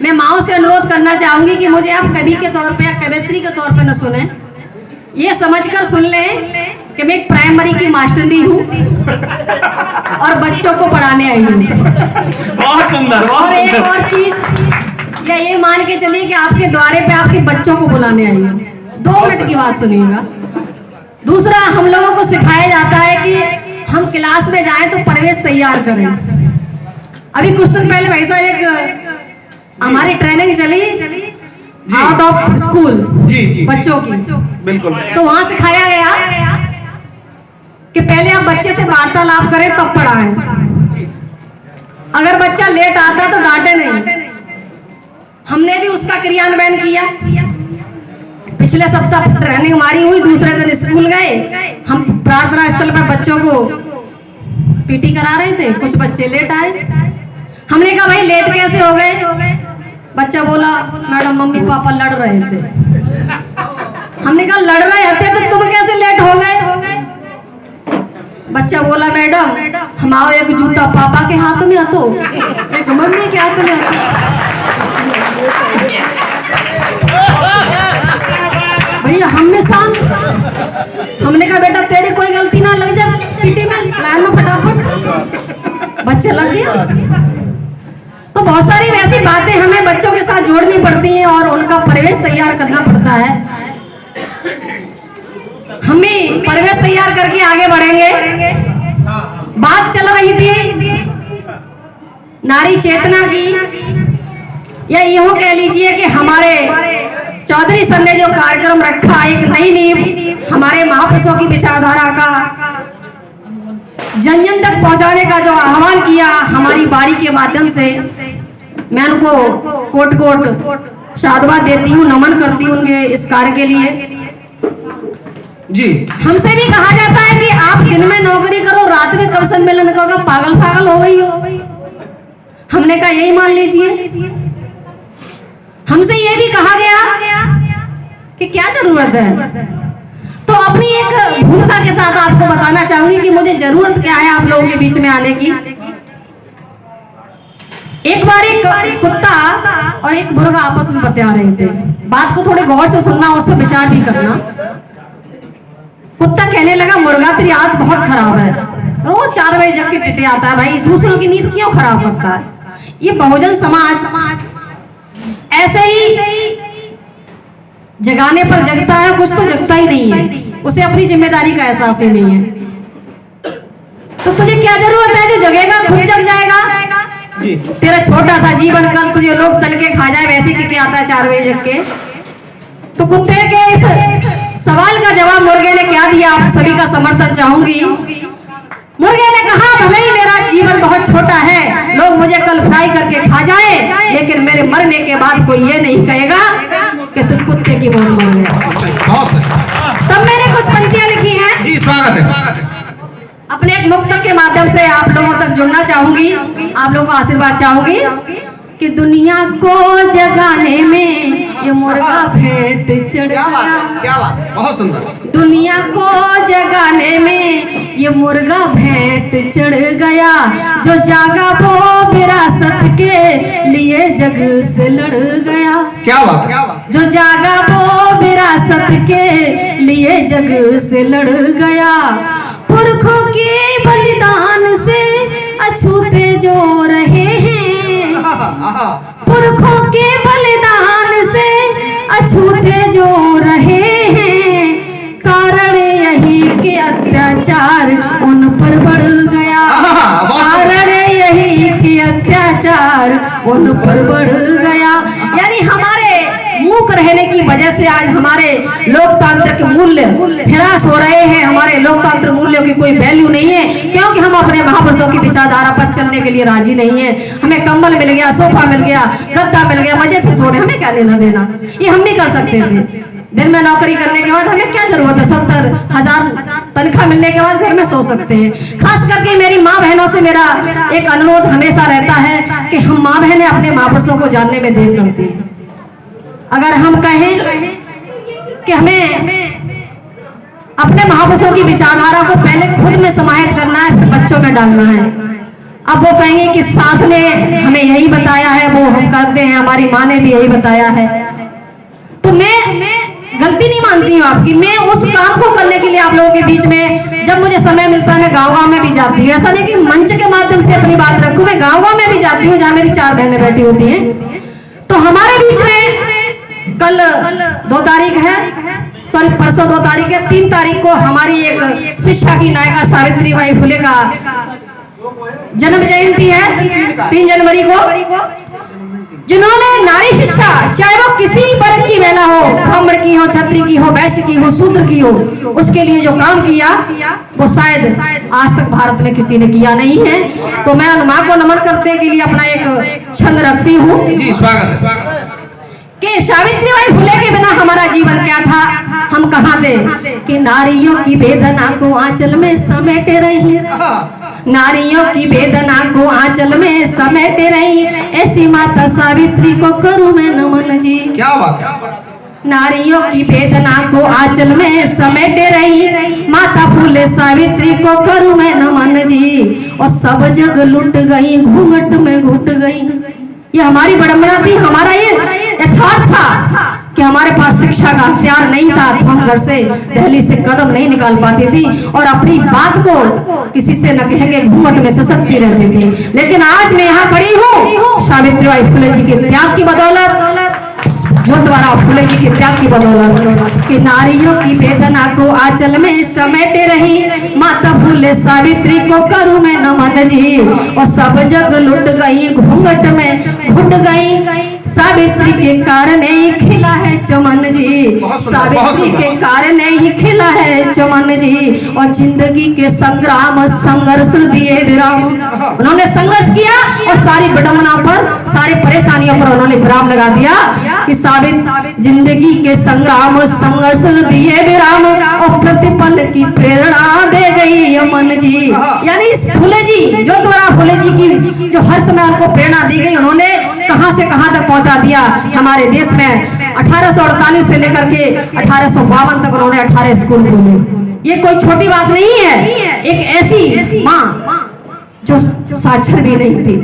मैं माओ से अनुरोध करना चाहूंगी कि मुझे आप कवि के तौर पे या कवयित्री के तौर पे न सुने, ये समझकर सुन लें कि मैं एक प्राइमरी की मास्टरनी हूँ और बच्चों को पढ़ाने आई हूँ। बहुत सुंदर, बहुत और एक सुंदर। और चीज, या ये मान के चलिए कि आपके द्वारे पे आपके बच्चों को बुलाने आई हूँ। 2 मिनट की बात सुनिएगा। दूसरा, हम लोगों को सिखाया जाता है कि हम क्लास में जाएं तो परिवेश तैयार करें। अभी कुछ दिन पहले भाई साहब एक हमारी ट्रेनिंग चली आउट ऑफ स्कूल जी बच्चों की, बिल्कुल। तो वहां सिखाया गया कि पहले आप बच्चे से वार्तालाप करें तब पढ़ाएं। अगर बच्चा लेट आता तो डांटे नहीं। हमने भी उसका क्रियान्वयन किया। पिछले सप्ताह ट्रेनिंग हमारी हुई, दूसरे दिन स्कूल गए। हम प्रार्थना स्थल पर बच्चों को पीटी करा रहे थे, कुछ बच्चे लेट आए। हमने कहा भाई लेट कैसे हो गए? बच्चा बोला मैडम मम्मी पापा लड़ रहे थे। हमने कहा लड़ रहे थे तो तुम कैसे लेट हो गए? बच्चा बोला मैडम हमारा एक जूता पापा के हाथ में हतो, एक मम्मी के हाथ में हतो। भैया हमने शांत, हमने कहा बेटा तेरी कोई गलती ना, लग जा पीटी में, लाइन में फटाफट। बच्चे लग गया। तो बहुत सारी वैसी बातें हमें बच्चों के साथ जोड़नी पड़ती हैं और उनका परिवेश तैयार करना पड़ता है। हमें परिवेश तैयार करके आगे बढ़ेंगे। बात चल रही थी नारी चेतना की, या यूं कह लीजिए कि हमारे चौधरी सर ने जो कार्यक्रम रखा, एक नई नींव हमारे महापुरुषों की विचारधारा का जन जन तक पहुंचाने का जो आह्वान किया हमारी बाड़ी के माध्यम से, मैं उनको कोट कोट साधुवाद देती हूँ, नमन करती हूँ उनके इस कार्य के लिए। जी हमसे भी कहा जाता है कि आप दिन में नौकरी करो, रात में कब सम्मेलन करोगे, पागल पागल हो गई हो। हमने कहा यही मान लीजिए। हमसे ये भी कहा गया कि क्या जरूरत है। तो अपनी एक भूमिका के साथ आपको बताना चाहूंगी कि मुझे जरूरत क्या है आप लोगों के बीच में आने की। एक बार एक कुत्ता और एक मुर्गा आपस में बतिया रहे थे। बात को थोड़े गौर से सुनना, उस पर विचार भी करना। कुत्ता कहने लगा मुर्गा तेरी आदत बहुत खराब है, रोज 4 बजे जग के टिटे आता है, भाई दूसरों की नींद क्यों खराब करता है? ये बहुजन समाज ऐसे ही जगाने पर जगता है, कुछ तो जगता ही नहीं है, उसे अपनी जिम्मेदारी का एहसास ही नहीं है। तो तुझे क्या जरूरत है? जो जगेगा खुद जग जाएगा। जी तेरा छोटा सा जीवन कल तुझे लोग तल के खा जाए, वैसे कि आता है 4 बजे जग के। तो कुत्ते के इस सवाल का जवाब मुर्गे ने क्या दिया, आप सभी का समर्थन चाहूंगी। मुर्गे ने कहा भले ही मेरा जीवन बहुत छोटा है, लोग मुझे कल फ्राई करके खा जाए, लेकिन मेरे मरने के बाद कोई ये नहीं कहेगा कि तुम कुत्ते की मौत मर गए। तब मैंने कुछ पंक्तियां लिखी हैं। जी स्वागत है। अपने एक मुक्तक के माध्यम से आप लोगों तक जुड़ना चाहूंगी, आप लोगों को आशीर्वाद चाहूंगी कि दुनिया को जगाने में ये मुर्गा भेंट चढ़ क्या बात गया। है, क्या बात है, बहुत सुंदर। दुनिया को जगाने में ये मुर्गा भेंट चढ़ गया, जो जागा वो विरासत के लिए जग से लड़ गया। क्या बात है। जो जागा वो विरासत के लिए जग से लड़ गया। पुरखों के बलिदान से अछूते जो रहे हैं, पुरखों के बलिदान से अछूते जो रहे हैं, कारण यही कि अत्याचार उन पर बढ़ गया। कारण यही कि अत्याचार उन पर बढ़ गया। यानी हमारे मूक रहने की वजह से आज हमारे लोकतांत्रिक मूल्य हिरास हो रहे हैं। हमारे लोकतांत्रिक मूल्यों की कोई वैल्यू नहीं है, क्योंकि हम अपने महापुरुषों की विचारधारा पर चलने के लिए राजी नहीं है। हमें कंबल मिल गया, सोफा मिल गया, गद्दा मिल गया, मजे से सोने, हमें क्या लेना देना। ये हम भी कर सकते थे। दिन में नौकरी करने के बाद हमें क्या जरूरत है, 70,000 तनख्वाह मिलने के बाद घर में सो सकते हैं। खास करके मेरी माँ बहनों से मेरा एक अनुरोध हमेशा रहता है कि हम माँ बहनें अपने महापुरुषों को जानने में देर करती हैं। अगर हम कहें कि हमें अपने महापुरुषों की विचारधारा को पहले खुद में समाहित करना है, फिर बच्चों में डालना है, अब वो कहेंगे कि सास ने हमें यही बताया है, वो हम करते हैं, हमारी माँ ने भी यही बताया है। तो मैं गलती नहीं मानती हूँ आपकी, मैं उस काम को करने के लिए आप लोगों के बीच में जब मुझे समय मिलता है मैं गाँव में भी जाती हूँ। ऐसा नहीं कि मंच के माध्यम से अपनी बात रखूं, मैं गाँव में भी जाती हूँ जहाँ मेरी 4 बहनें बैठी होती हैं। तो हमारे बीच में कल 2 तारीख है, सॉरी परसों 2 तारीख है, 3 तारीख को हमारी एक शिक्षा की नायिका सावित्रीबाई फुले का जन्म जयंती है, 3 जनवरी को, जिन्होंने नारी शिक्षा, चाहे वो किसी वर्ग की महिला हो, ब्राह्मण की हो, क्षत्रिय की हो, वैश्य की हो, शूद्र की हो, उसके लिए जो काम किया वो शायद आज तक भारत में किसी ने किया नहीं है। तो मैं उन माँ को नमन करने के लिए अपना एक छंद रखती हूँ। जी स्वागत है। कि सावित्रीबाई फुले के बिना हमारा जीवन क्या था, हम कहाँ थे। कि नारियों की वेदना को आंचल में समेटे रही, नारियों की वेदना को आंचल में समेटे रही, ऐसी माता सावित्री को करूं मैं नमन जी। क्या बात है। नारियों की वेदना को आंचल में समेटे रही, माता फूले सावित्री को करूं मैं नमन जी। और सब जग लुट गई, घूंघट में घुट गई। ये हमारी बड़म्बना थी, हमारा ये यथार्थ था कि हमारे पास शिक्षा का हथियार नहीं था, तो हम घर से दहली से कदम नहीं निकाल पाती थी और अपनी बात को किसी से न कह के घूंघट में ससकती रहती थी। लेकिन आज मैं यहाँ खड़ी हूँ सावित्रीबाई फुले जी के त्याग की बदौलत, ज्योतिबा फुले जी के त्याग की बदौलत। कि नारियों की वेदना को आंचल में समेटे रही, माता फूले सावित्री को करूं मैं नमन जी। और सब जग लुट गई, घूंघट में घुट गई, सावित्री के कारण ही खिला है चमन जी। सावित्री के कारण ही खिला है चमन जी। और जिंदगी के संग्राम संघर्ष दिए विराम, उन्होंने संघर्ष किया और सारी विडंबना पर, सारी परेशानियों पर उन्होंने विराम लगा दिया। कि जिंदगी के संग्राम संघर्ष दिए विराम, और प्रतिपल की प्रेरणा दे गई अमन जी। यानी इस फुले जी, ज्योतिबा फुले जी की जो हर समय उनको प्रेरणा दी गई, उन्होंने कहां से कहां तक पहुंचा दिया हमारे देश में। 1848 से लेकर के 1852 तक उन्होंने 18 स्कूल खोले। ये कोई छोटी बात नहीं है। एक ऐसी माँ जो साक्षर भी नहीं थी,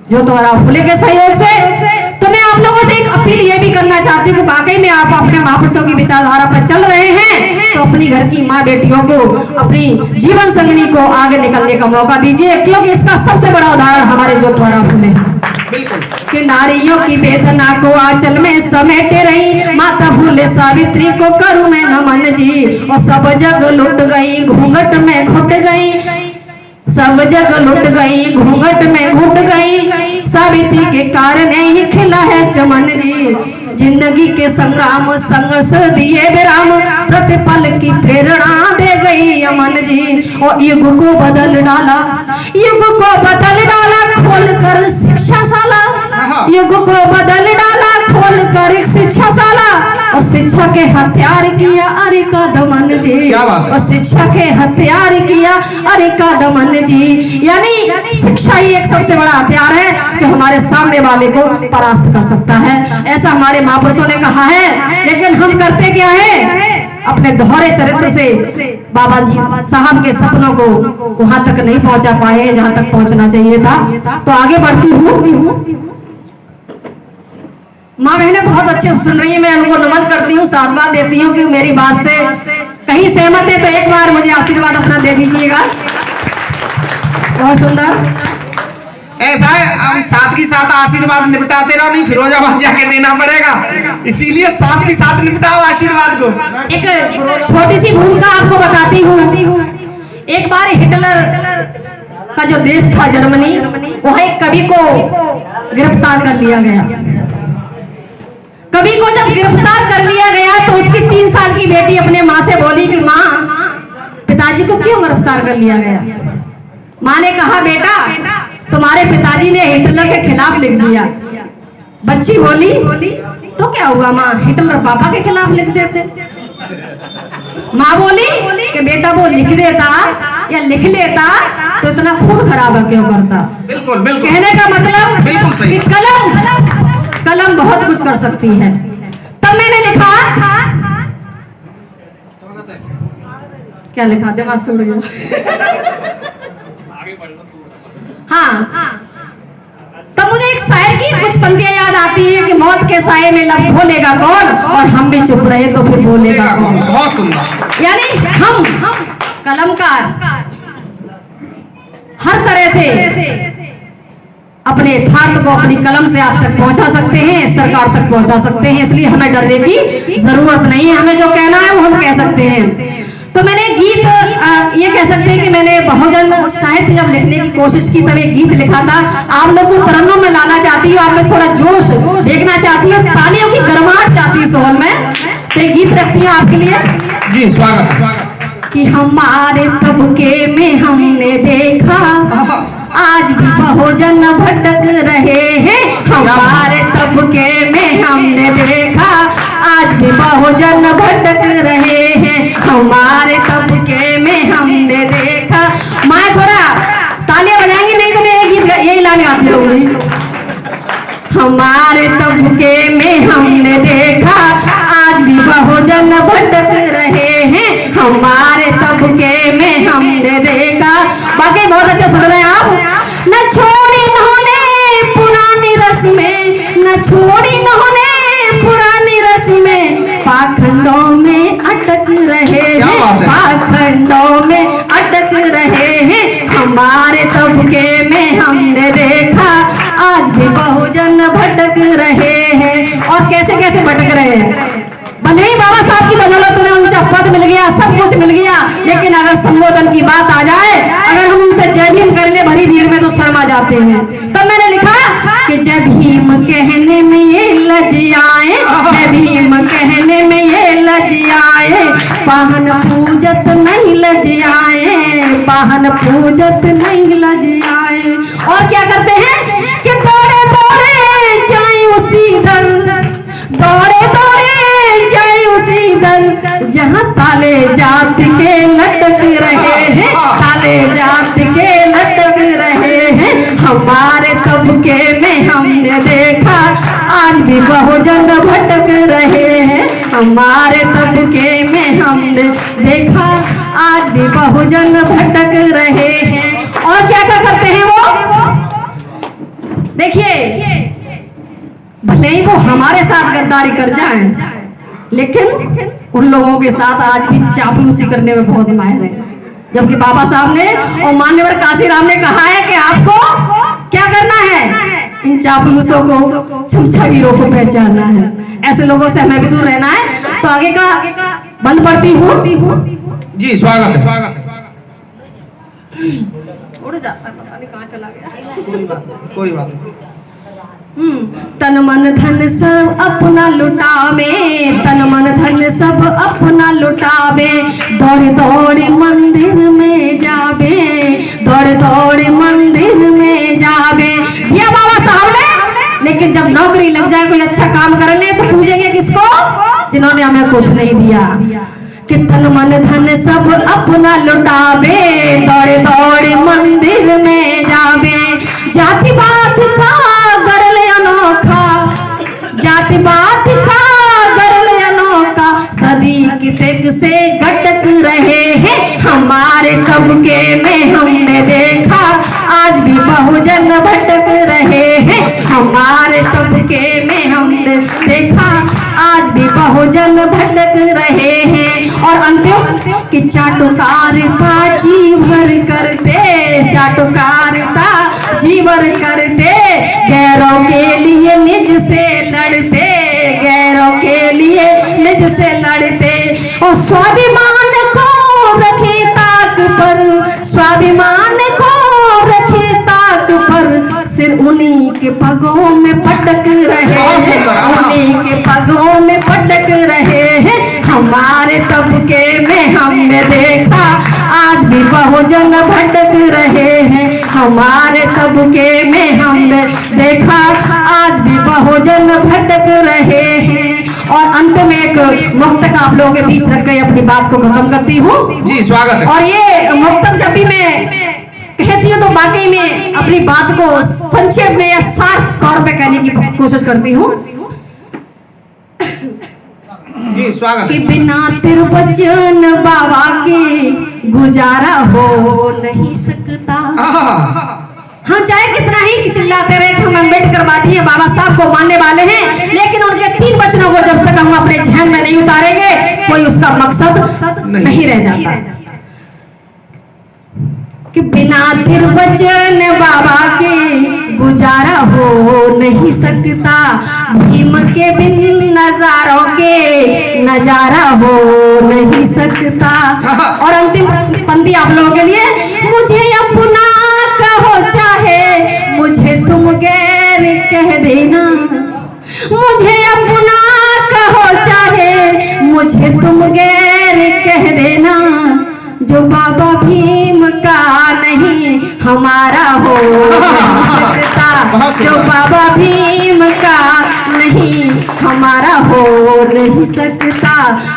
ज्योतिबा फुले के सहयोग से। तो मैं आप लोगों से एक अपील ये भी करना चाहती हूँ कि वाकई में आप अपने महापुरुषों की विचारधारा पर चल रहे हैं, तो अपनी घर की माँ बेटियों को, अपनी जीवन संगिनी को आगे निकलने का मौका दीजिए, क्योंकि इसका सबसे बड़ा उदाहरण हमारे ज्योतिबा फुले। कि नारियों की वेदना को आंचल में समेटे रही, माता फूले सावित्री को करूं मैं नमन जी। और सब जग लुट गई, घूंघट में घुट गई, सब जग लुट गई, घूंघट में घुट गई, सावित्री के कारण ही खिला है चमन जी। जिंदगी के संग्राम संघर्ष दिए विराम, प्रतिपल की प्रेरणा दे गई अमन जी। और युग को बदल डाला, युग को बदल डाला खोल कर शिक्षाशाला, युग को बदल डाला खोल कर एक शिक्षाशाला। और शिक्षा के हथियार किया अरे का दमन जी, और शिक्षा के हथियार किया अरे का दमन जी। यानी शिक्षा ही एक सबसे बड़ा हथियार है जो हमारे सामने वाले को परास्त कर सकता है, ऐसा हमारे महापुरुषों ने कहा है। लेकिन हम करते क्या है, अपने दोहरे चरित्र से बाबा जी साहब के सपनों को वहां तक नहीं पहुंचा पाए जहां तक पहुंचना चाहिए था। तो आगे बढ़ती हूँ। माँ बहनें बहुत अच्छे से सुन रही है, मैं उनको नमन करती हूँ, साधुवाद देती हूँ कि मेरी बात से कहीं सहमत है तो एक बार मुझे आशीर्वाद अपना दे दीजिएगा। बहुत सुंदर। ऐसा है, अब साथ ही साथ आशीर्वाद निपटाते रहो, नहीं फिरोजाबाद जाके देना पड़ेगा, इसीलिए साथ ही साथ निपटाओ आशीर्वाद को। एक छोटी सी भूमिका आपको बताती हूँ। एक बार हिटलर का जो देश था जर्मनी, वह एक कवि को गिरफ्तार कर लिया गया। कवि को जब गिरफ्तार कर लिया गया तो उसकी 3 साल की बेटी अपने माँ से बोली कि माँ, पिताजी को क्यों गिरफ्तार कर लिया गया। माँ ने कहा बेटा, तुम्हारे पिताजी ने हिटलर के खिलाफ लिख दिया। बच्ची बोली तो क्या हुआ माँ, हिटलर पापा के खिलाफ लिख देते। माँ बोली कि बेटा वो लिख देता या लिख लेता तो इतना खून खराबा क्यों करता। बिल्कुल बिल्कुल। कहने का मतलब बिल्कुल सही। कि कलम बहुत कुछ कर सकती है। तब मैंने लिखा, क्या लिखा, दिमाग से उड़ गया। हाँ, तब मुझे एक शायर की कुछ पंक्तियां याद आती है कि मौत के साए में लब खोलेगा कौन, और हम भी चुप रहे तो फिर बोलेगा कौन। बहुत सुंदर। यानी हम कलमकार हर तरह से अपने यथार्थ को अपनी कलम से आप तक पहुंचा सकते हैं, सरकार तक पहुंचा सकते हैं, इसलिए हमें डरने की जरूरत नहीं है। हमें जो कहना है वो हम कह सकते हैं। तो मैंने गीत ये कह सकते हैं कि मैंने बहुजन साहित्य जब लिखने की कोशिश की तब एक गीत लिखा था। आप लोग को तरन्नुम में लाना चाहती हूँ, आप में थोड़ा जोश देखना चाहती हूँ, तालियों की गर्माहट चाहती हूँ सोहन में, तो एक गीत रखती हूँ आपके लिए। जी स्वागत। कि हमारे तबके में हमने देखा आज भी बहुजन भटक रहे हैं, हमारे तबके में हमने देखा आज भी बहुजन भटक रहे हैं, हमारे तबके में हमने देखा। मैं थोड़ा तालियां बजाएंगी नहीं तो मैं ये गीत यही लाने आती रहूंगी। हमारे तबके में हमने देखा आज भी बहुजन भटक रहे हैं, हमारे तबके में हमने देखा। बाकी बहुत अच्छा सुन रहे हैं आप। न छोड़ी इन्होंने पुरानी रस्में, न छोड़ी इन्होंने पुरानी रस्में, पाखंडों में अटक रहे हैं, पाखंडों में अटक रहे हैं, हमारे तबके में हमने देखा आज भी बहुजन भटक रहे हैं। और कैसे कैसे भटक रहे हैं, भले ही बाबा साहब की बदौलत उन्हें ऊंचा पद मिल गया, सब कुछ मिल गया, लेकिन अगर संबोधन की बात आ जाए, अगर हम उनसे जय भीम कर ले भरी भीड़ में तो शर्मा जाते हैं। तब मैंने लिखा कि जय भीम कहने में ये लज्जाए, जय भीम कहने में ये लज्जाए, पाहन पूजत नहीं लज्जाए, पाहन पूजत नहीं लज्जाए। और क्या करते हैं कि दौड़े दौड़े जाए उसी दर, दौड़े दौड़े जाए उसी दर, जहाँ ताले जात के लटक रहे हैं, ताले जात के लटक रहे हैं, हमारे तबके में हमने देखा आज भी बहुजन भटक रहे हैं, हमारे तबके में हमने देखा आज भी बहुजन भटक रहे हैं। और क्या क्या करते हैं वो, देखिए भले ही वो हमारे साथ गद्दारी कर जाएं, लेकिन उन लोगों के साथ आज भी चापलूसी करने में बहुत माहिर है। जबकि बाबा साहब ने और मान्यवर काशीराम ने कहा है कि आपको क्या करना है, इन चापलूसों को, छमछागिरों को पहचानना है। ऐसे लोगों से हमें भी दूर रहना है। तो आगे का बंद पड़ती हूँ। जी स्वागत है। उड़ जाता है, पता नहीं कहाँ चला गया। कोई बात नहीं, कोई बात नहीं। तन मन धन सब अपना लुटावे, तन मन धन सब अपना लुटावे, दौड़े दौड़े मंदिर में जावे, दौड़े दौड़े मंदिर में जावे। ये बाबा साहब ने, लेकिन जब नौकरी लग जाए, कोई अच्छा काम कर ले तो पूछेंगे किसको, जिन्होंने हमें कुछ नहीं दिया। कि तन मन धन सब अपना लुटावे, दौड़े दौड़े मंदिर में जावे, जाति बात का गरल अनोखा, जाति बात का गरल अनोखा, सदी की तेग से घटक रहे हैं, हमारे तबके में हमने देखा आज भी बहुजन भटक रहे हैं, हमारे तबके में हमने देखा आज भी बहुजन भटक रहे हैं। और अंतिम कि चाटुकारिता जीवर करते, चाटुकारिता जीवर करते, गैरों के लिए निज से लड़ते, गैरों के लिए निज से लड़ते, और स्वाभिमान को रखे ताक पर, स्वाभिमान को रखे ताक पर, सिर उन्हीं के पगों में पटक रहे हैं, उन्हीं के पगों में पटक रहे हैं, हमारे तबके में हमने देखा आज भी बहुजन भटक रहे हैं, हमारे तबके में हमने देखा आज भी बहुजन भटक रहे हैं। और अंत में एक मुक्तक आप लोगों के बीच रख के अपनी बात को खत्म करती हूँ। जी स्वागत है। और ये मुक्तक जब भी मैं कहती हूँ तो वाकई में अपनी बात को संक्षेप में या साफ तौर पे कहने की कोशिश करती हूँ। जी स्वागत कि बिना तिरुपचन बाबा के गुजारा हो नहीं सकता, हम चाहे कितना ही चिल्लाते रहे कि हम अम्बेडकर वादी हैं, बाबा साहब को मानने वाले हैं, लेकिन उनके 3 वचनों को जब तक हम अपने जहन में नहीं उतारेंगे कोई उसका मकसद नहीं रह जाता। कि बिना तिरवचन बाबा के गुजारा हो नहीं सकता, भीम के बिन नजारों के नजारा हो नहीं सकता। और अंतिम पंक्ति आप लोगों के लिए, मुझे अपना कहो चाहे मुझे तुम गैर कह देना, मुझे अपना कहो चाहे मुझे तुम गैर कह देना, जो बाबा भीम का नहीं हमारा हो नहीं सकता, जो बाबा भीम का नहीं हमारा हो नहीं सकता,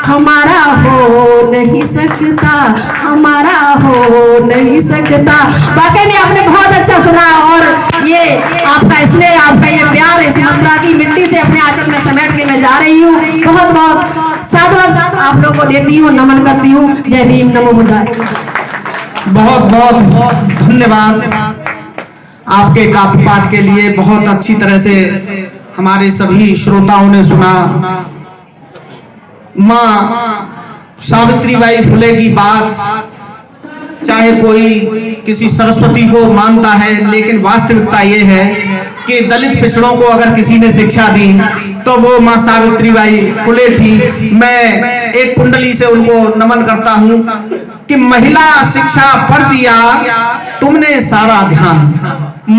हमारा हो नहीं सकता, हमारा हो नहीं सकता। वाकई में आपने बहुत अच्छा सुना और ये आपका स्नेह, आपका ये प्यार इस मथुरा की मिट्टी से अपने आंचल में समेट के मैं जा रही हूँ। बहुत बहुत साधुवाद आप लोगों को देती हूँ, नमन करती हूँ। जय भीम, नमो बुद्धाय। बहुत बहुत धन्यवाद आपके काव्य पाठ के लिए। बहुत अच्छी तरह से हमारे सभी श्रोताओं ने सुना। माँ सावित्रीबाई फुले की बात, चाहे कोई किसी सरस्वती को मानता है, लेकिन वास्तविकता ये है कि दलित पिछड़ों को अगर किसी ने शिक्षा दी तो वो माँ सावित्रीबाई फुले थी। मैं एक कुंडली से उनको नमन करता हूँ कि महिला शिक्षा पर दिया तुमने सारा ध्यान,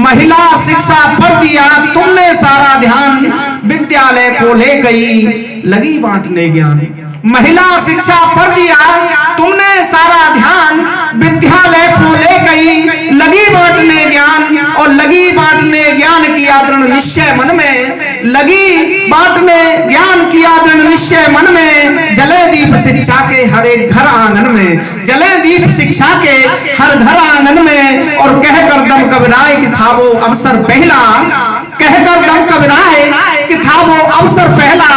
महिला शिक्षा पर दिया तुमने सारा ध्यान, विद्यालय को ले गई लगी बांटने ज्ञान। महिला शिक्षा पर दिया तुमने सारा ध्यान, विद्यालय को ले गई लगी बांटने ज्ञान, और लगी बांटने ज्ञान किया दृढ़ निश्चय मन में, लगी बांटने ज्ञान किया दृढ़ निश्चय मन में, जले दीप शिक्षा के हर एक घर आंगन में, जले दीप शिक्षा के हर घर आंगन में। और कहकर दम कबराए कि था वो अवसर पहला, कहकर दम कबराए कि था वो अवसर पहला,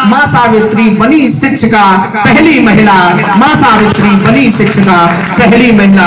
माँ सावित्री बनी शिक्षिका पहली महिला, माँ सावित्री बनी शिक्षिका पहली महिला।